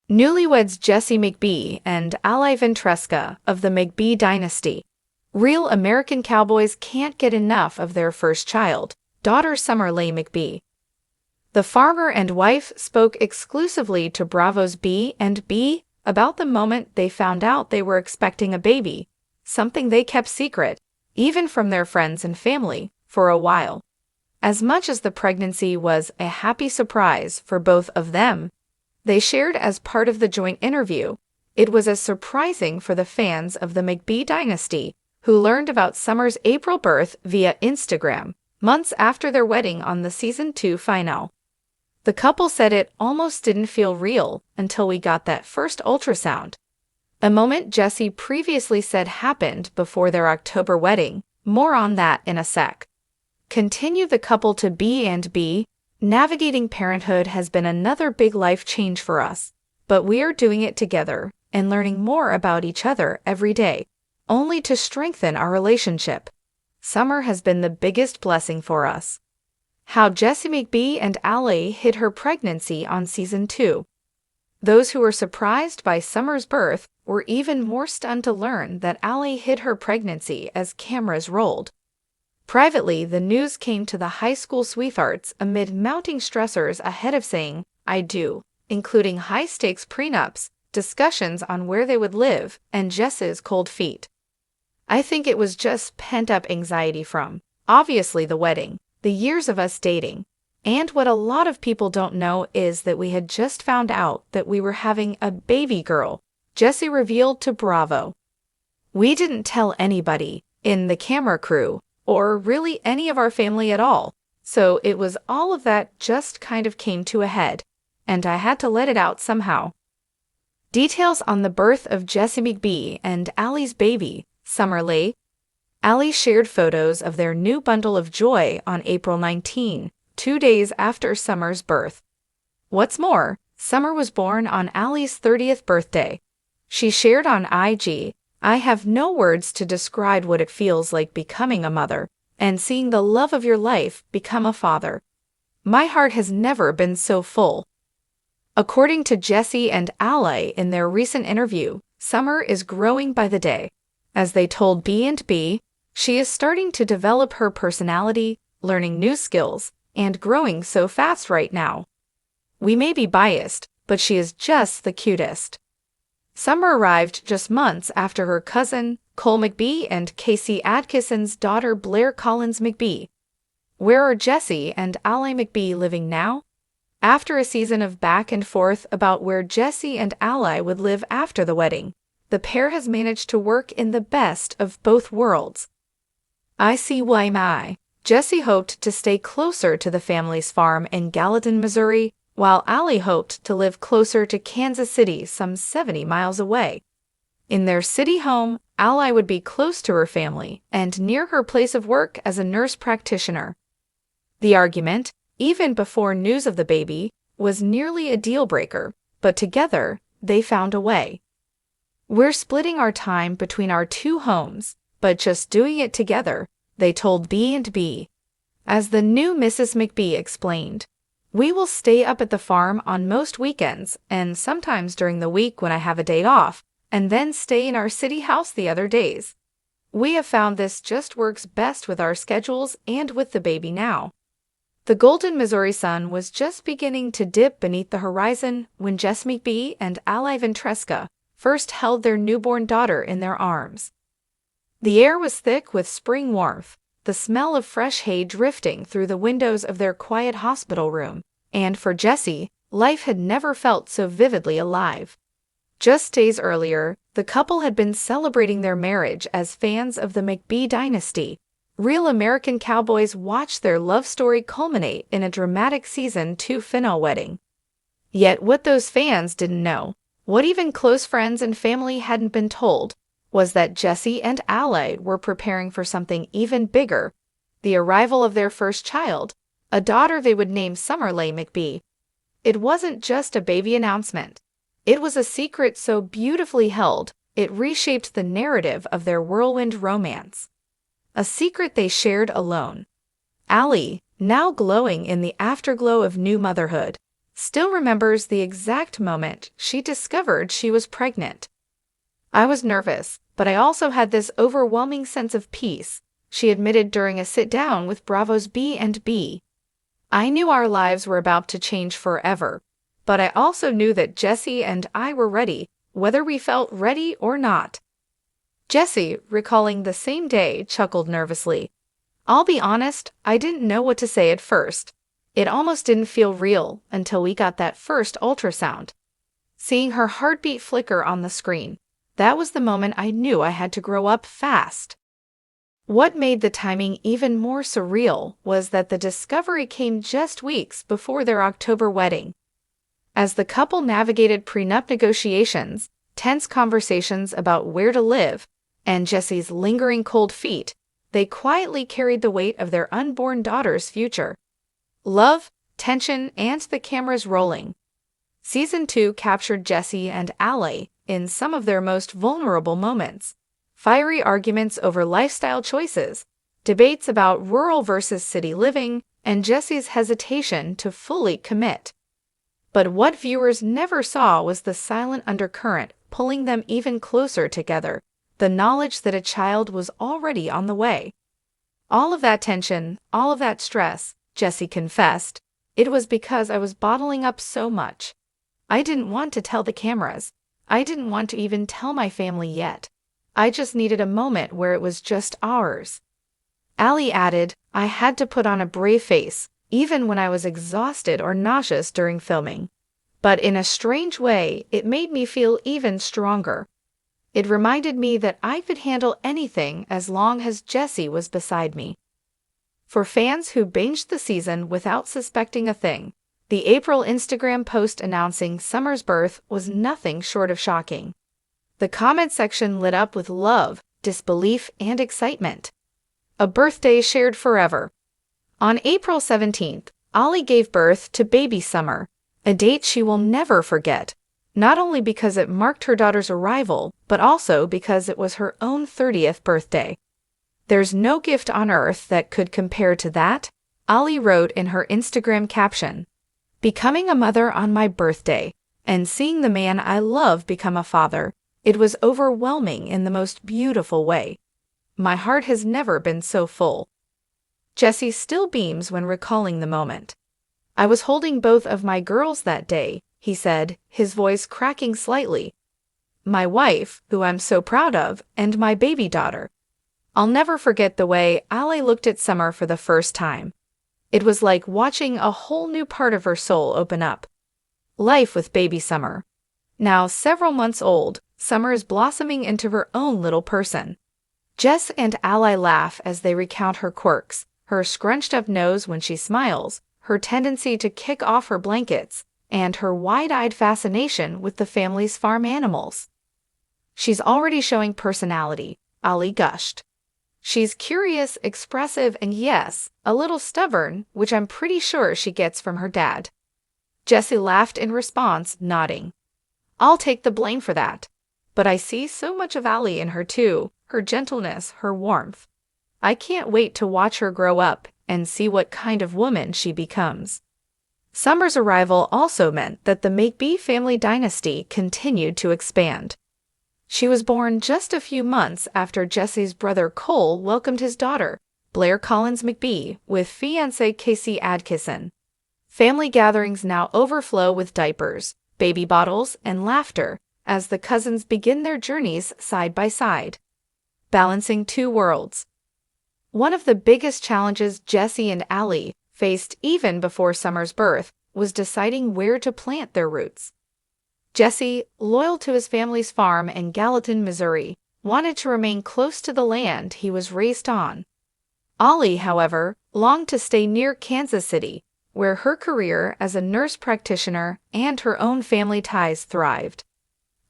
Newlyweds Jesse McBee and Alli Ventresca of the McBee dynasty. Real American cowboys can't get enough of their first child, daughter Summer Leigh McBee. The farmer and wife spoke exclusively to Bravo's B&B about the moment they found out they were expecting a baby, something they kept secret, even from their friends and family, for a while. As much as the pregnancy was a happy surprise for both of them, they shared as part of the joint interview, it was as surprising for the fans of the McBee dynasty, who learned about Summer's April birth via Instagram, months after their wedding on the season 2 finale. The couple said it almost didn't feel real until we got that first ultrasound, a moment Jesse previously said happened before their October wedding. More on that in a sec. Continue the couple to B&B. Navigating parenthood has been another big life change for us, but we are doing it together and learning more about each other every day, only to strengthen our relationship. Summer has been the biggest blessing for us. How Jesse McBee and Alli hid her pregnancy on season 2. Those who were surprised by Summer's birth were even more stunned to learn that Alli hid her pregnancy as cameras rolled. Privately, the news came to the high school sweethearts amid mounting stressors ahead of saying, "I do," including high-stakes prenups, discussions on where they would live, and Jess's cold feet. I think it was just pent-up anxiety from, obviously, the wedding, the years of us dating, and what a lot of people don't know is that we had just found out that we were having a baby girl, Jesse revealed to Bravo. "We didn't tell anybody in the camera crew, or really any of our family at all, so it was all of that just kind of came to a head, and I had to let it out somehow." Details on the birth of Jesse McBee and Alli's baby, Summer Leigh. Alli shared photos of their new bundle of joy on April 19, 2 days after Summer's birth. What's more, Summer was born on Alli's 30th birthday. She shared on IG, "I have no words to describe what it feels like becoming a mother and seeing the love of your life become a father. My heart has never been so full." According to Jesse and Alli in their recent interview, Summer is growing by the day. As they told B&B, she is starting to develop her personality, learning new skills, and growing so fast right now. "We may be biased, but she is just the cutest." Summer arrived just months after her cousin, Cole McBee, and Casey Atkinson's daughter Blair Collins McBee. Where are Jesse and Alli McBee living now? After a season of back and forth about where Jesse and Alli would live after the wedding, the pair has managed to work in the best of both worlds. I see why my Jesse hoped to stay closer to the family's farm in Gallatin, Missouri, while Alli hoped to live closer to Kansas City, some 70 miles away. In their city home, Alli would be close to her family and near her place of work as a nurse practitioner. The argument, even before news of the baby, was nearly a deal-breaker, but together, they found a way. "We're splitting our time between our two homes, but just doing it together," they told B&B. As the new Mrs. McBee explained, "We will stay up at the farm on most weekends and sometimes during the week when I have a day off, and then stay in our city house the other days. We have found this just works best with our schedules and with the baby now." The golden Missouri sun was just beginning to dip beneath the horizon when Jesse McBee and Alli Ventresca first held their newborn daughter in their arms. The air was thick with spring warmth, the smell of fresh hay drifting through the windows of their quiet hospital room, and for Jesse, life had never felt so vividly alive. Just days earlier, the couple had been celebrating their marriage as fans of the McBee dynasty. Real American cowboys watched their love story culminate in a dramatic season 2 finale wedding. Yet what those fans didn't know, what even close friends and family hadn't been told, was that Jesse and Alli were preparing for something even bigger, the arrival of their first child, a daughter they would name Summer Leigh McBee. It wasn't just a baby announcement. It was a secret so beautifully held, it reshaped the narrative of their whirlwind romance. A secret they shared alone. Alli, now glowing in the afterglow of new motherhood, still remembers the exact moment she discovered she was pregnant. "I was nervous, but I also had this overwhelming sense of peace," she admitted during a sit-down with Bravo's B&B. "I knew our lives were about to change forever, but I also knew that Jesse and I were ready, whether we felt ready or not." Jesse, recalling the same day, chuckled nervously. "I'll be honest, I didn't know what to say at first. It almost didn't feel real until we got that first ultrasound. Seeing her heartbeat flicker on the screen, that was the moment I knew I had to grow up fast." What made the timing even more surreal was that the discovery came just weeks before their October wedding. As the couple navigated prenup negotiations, tense conversations about where to live, and Jesse's lingering cold feet, they quietly carried the weight of their unborn daughter's future. Love, tension, and the cameras rolling. Season 2 captured Jesse and Alli in some of their most vulnerable moments. Fiery arguments over lifestyle choices, debates about rural versus city living, and Jesse's hesitation to fully commit. But what viewers never saw was the silent undercurrent pulling them even closer together, the knowledge that a child was already on the way. "All of that tension, all of that stress," Jesse confessed, "it was because I was bottling up so much. I didn't want to tell the cameras. I didn't want to even tell my family yet. I just needed a moment where it was just ours." Alli added, "I had to put on a brave face, even when I was exhausted or nauseous during filming. But in a strange way, it made me feel even stronger. It reminded me that I could handle anything as long as Jesse was beside me." For fans who binged the season without suspecting a thing, the April Instagram post announcing Summer's birth was nothing short of shocking. The comment section lit up with love, disbelief, and excitement. A birthday shared forever. On April 17th, Alli gave birth to baby Summer, a date she will never forget, not only because it marked her daughter's arrival, but also because it was her own 30th birthday. "There's no gift on earth that could compare to that," Alli wrote in her Instagram caption. "Becoming a mother on my birthday, and seeing the man I love become a father, it was overwhelming in the most beautiful way. My heart has never been so full." Jesse still beams when recalling the moment. "I was holding both of my girls that day," he said, his voice cracking slightly. "My wife, who I'm so proud of, and my baby daughter." I'll never forget the way Alli looked at Summer for the first time. It was like watching a whole new part of her soul open up. Life with baby Summer. Now several months old, Summer is blossoming into her own little person. Jess and Alli laugh as they recount her quirks, her scrunched-up nose when she smiles, her tendency to kick off her blankets, and her wide-eyed fascination with the family's farm animals. "She's already showing personality," Alli gushed. "She's curious, expressive, and yes, a little stubborn, which I'm pretty sure she gets from her dad." Jesse laughed in response, nodding. "I'll take the blame for that. But I see so much of Alli in her too, her gentleness, her warmth. I can't wait to watch her grow up and see what kind of woman she becomes." Summer's arrival also meant that the McBee family dynasty continued to expand. She was born just a few months after Jesse's brother Cole welcomed his daughter, Blair Collins McBee, with fiancé Casey Adkisson. Family gatherings now overflow with diapers, baby bottles, and laughter as the cousins begin their journeys side by side. Balancing two worlds. One of the biggest challenges Jesse and Alli faced even before Summer's birth was deciding where to plant their roots. Jesse, loyal to his family's farm in Gallatin, Missouri, wanted to remain close to the land he was raised on. Alli, however, longed to stay near Kansas City, where her career as a nurse practitioner and her own family ties thrived.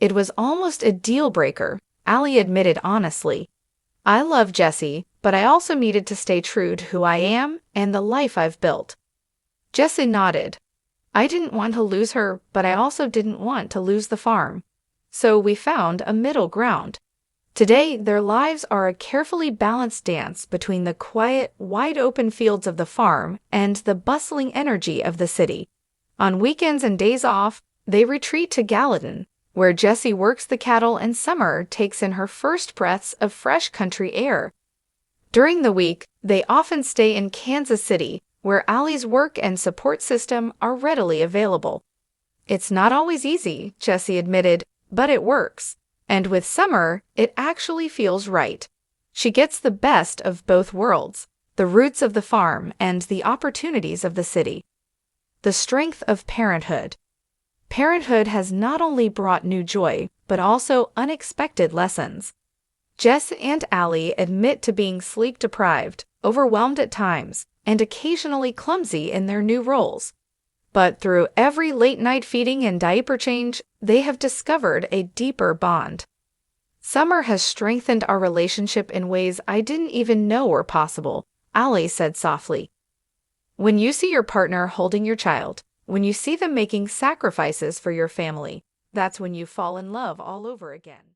It was almost a deal-breaker, Alli admitted honestly. "I love Jesse, but I also needed to stay true to who I am and the life I've built." Jesse nodded. "I didn't want to lose her, but I also didn't want to lose the farm. So we found a middle ground." Today, their lives are a carefully balanced dance between the quiet, wide-open fields of the farm and the bustling energy of the city. On weekends and days off, they retreat to Gallatin, where Jesse works the cattle and Summer takes in her first breaths of fresh country air. During the week, they often stay in Kansas City, where Alli's work and support system are readily available. It's not always easy, Jesse admitted, but it works. And with Summer, it actually feels right. She gets the best of both worlds, the roots of the farm and the opportunities of the city. The strength of parenthood. Parenthood has not only brought new joy, but also unexpected lessons. Jess and Alli admit to being sleep-deprived, overwhelmed at times, and occasionally clumsy in their new roles. But through every late-night feeding and diaper change, they have discovered a deeper bond. Summer has strengthened our relationship in ways I didn't even know were possible, Alli said softly. When you see your partner holding your child, when you see them making sacrifices for your family, that's when you fall in love all over again.